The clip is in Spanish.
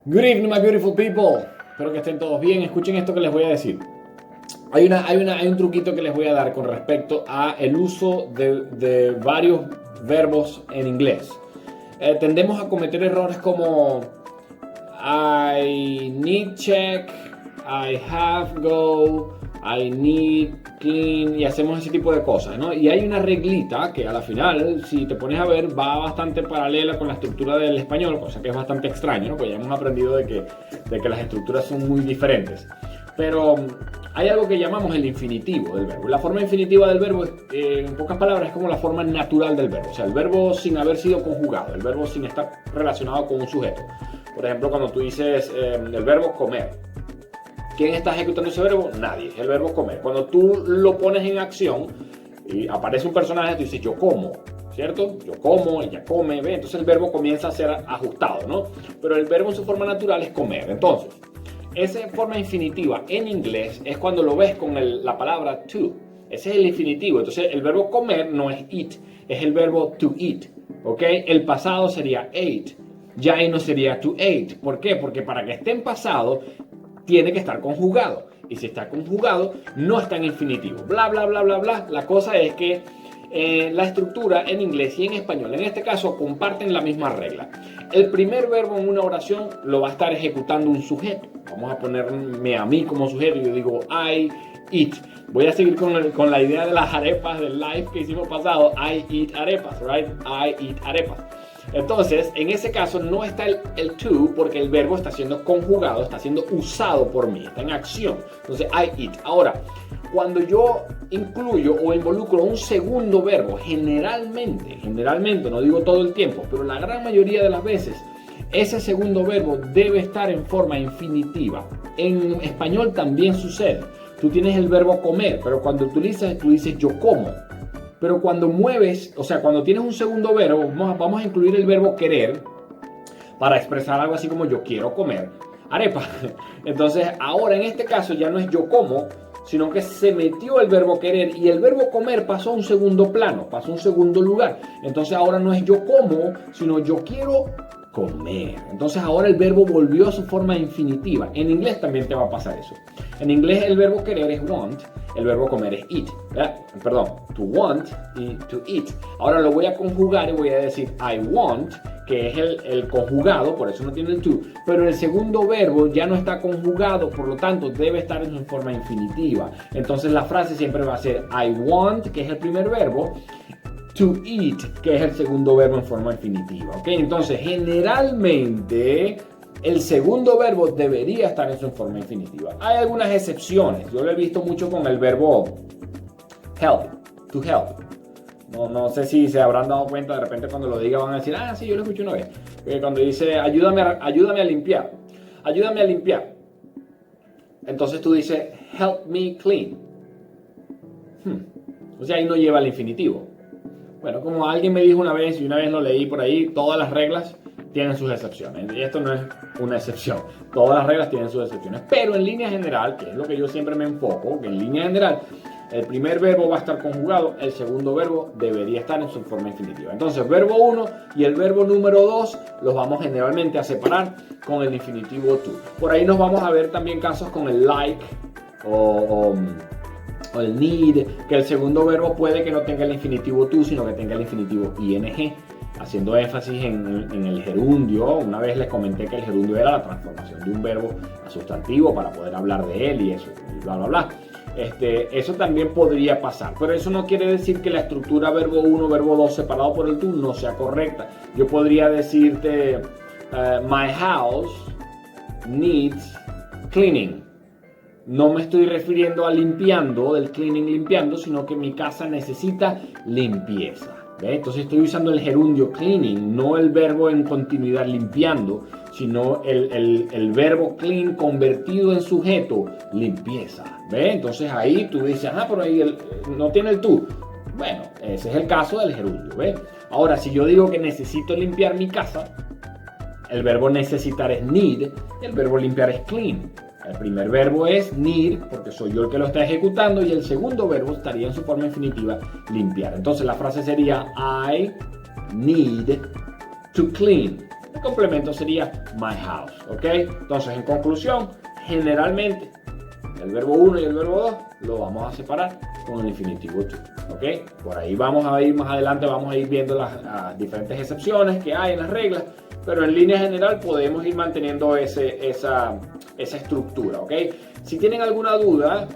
Good evening, my beautiful people. Espero que estén todos bien. Escuchen esto que les voy a decir. Hay un truquito que les voy a dar con respecto a el uso de varios verbos en inglés. Tendemos a cometer errores como I need check, I have go, I need clean, y hacemos ese tipo de cosas, ¿no? Y hay una reglita que a la final, si te pones a ver, va bastante paralela con la estructura del español, cosa que es bastante extraño, ¿no? Pues ya hemos aprendido de que las estructuras son muy diferentes. Pero hay algo que llamamos el infinitivo del verbo. La forma infinitiva del verbo, en pocas palabras, es como la forma natural del verbo. O sea, el verbo sin haber sido conjugado, el verbo sin estar relacionado con un sujeto. Por ejemplo, cuando tú dices el verbo comer. ¿Quién está ejecutando ese verbo? Nadie. Es el verbo comer. Cuando tú lo pones en acción y aparece un personaje, tú dices yo como, ¿cierto? Yo como, ella come, ¿ve? Entonces el verbo comienza a ser ajustado, ¿no? Pero el verbo en su forma natural es comer. Entonces, esa forma infinitiva en inglés es cuando lo ves con la palabra to. Ese es el infinitivo. Entonces el verbo comer no es eat, es el verbo to eat, ¿ok? El pasado sería ate. Ya ahí no sería to ate. ¿Por qué? Porque para que esté en pasado tiene que estar conjugado. Y si está conjugado, no está en infinitivo. Bla, bla, bla, bla, bla. La cosa es que la estructura en inglés y en español, en este caso, comparten la misma regla. El primer verbo en una oración lo va a estar ejecutando un sujeto. Vamos a ponerme a mí como sujeto y yo digo I eat. Voy a seguir con la idea de las arepas del live que hicimos pasado. I eat arepas, right? I eat arepas. Entonces, en ese caso no está el to porque el verbo está siendo conjugado, está siendo usado por mí, está en acción. Entonces, I eat. Ahora, cuando yo incluyo o involucro un segundo verbo, generalmente, no digo todo el tiempo, pero la gran mayoría de las veces, ese segundo verbo debe estar en forma infinitiva. En español también sucede. Tú tienes el verbo comer, pero cuando tú dices yo como. Pero cuando mueves, o sea, cuando tienes un segundo verbo, vamos a incluir el verbo querer para expresar algo así como yo quiero comer arepa. Entonces, ahora en este caso ya no es yo como, sino que se metió el verbo querer y el verbo comer pasó a un segundo plano, pasó a un segundo lugar. Entonces, ahora no es yo como, sino yo quiero comer. Entonces, ahora el verbo volvió a su forma infinitiva. En inglés también te va a pasar eso. En inglés el verbo querer es want. El verbo comer es eat, perdón, to want y to eat. Ahora lo voy a conjugar y voy a decir I want, que es el conjugado, por eso no tiene el to, pero el segundo verbo ya no está conjugado, por lo tanto debe estar en su forma infinitiva. Entonces la frase siempre va a ser I want, que es el primer verbo, to eat, que es el segundo verbo en forma infinitiva, ¿ok? Entonces generalmente el segundo verbo debería estar en su forma infinitiva. Hay algunas excepciones. Yo lo he visto mucho con el verbo help, to help. No sé si se habrán dado cuenta, de repente cuando lo diga van a decir, ah, sí, yo lo escuché una vez. Cuando dice, ayúdame a limpiar. Ayúdame a limpiar. Entonces tú dices, help me clean. O sea, ahí no lleva el infinitivo. Bueno, como alguien me dijo una vez, y una vez lo leí por ahí, todas las reglas tienen sus excepciones. Y esto no es una excepción. Todas las reglas tienen sus excepciones. Pero en línea general, que es lo que yo siempre me enfoco, que en línea general, el primer verbo va a estar conjugado, el segundo verbo debería estar en su forma infinitiva. Entonces, verbo 1 y el verbo número 2 los vamos generalmente a separar con el infinitivo to. Por ahí nos vamos a ver también casos con el like o el need, que el segundo verbo puede que no tenga el infinitivo to, sino que tenga el infinitivo ing, haciendo énfasis en el gerundio. Una vez les comenté que el gerundio era la transformación de un verbo a sustantivo para poder hablar de él y eso, y bla, bla, bla. Eso también podría pasar, pero eso no quiere decir que la estructura verbo 1, verbo 2 separado por el to no sea correcta. Yo podría decirte, my house needs cleaning. No me estoy refiriendo a limpiando, del cleaning limpiando, sino que mi casa necesita limpieza. ¿Ve? Entonces estoy usando el gerundio cleaning, no el verbo en continuidad limpiando, sino el verbo clean convertido en sujeto, limpieza. ¿Ve? Entonces ahí tú dices, pero ahí no tiene el to. Bueno, ese es el caso del gerundio. ¿Ve? Ahora, si yo digo que necesito limpiar mi casa, el verbo necesitar es need, el verbo limpiar es clean. El primer verbo es need, porque soy yo el que lo está ejecutando, y el segundo verbo estaría en su forma infinitiva, limpiar. Entonces la frase sería I need to clean. el complemento sería my house, ¿ok? Entonces, en conclusión, generalmente el verbo 1 y el verbo 2 lo vamos a separar con el infinitivo to, ¿ok? Por ahí vamos a ir más adelante, vamos a ir viendo las diferentes excepciones que hay en las reglas, pero en línea general podemos ir manteniendo esa estructura, ¿ok? Si tienen alguna duda,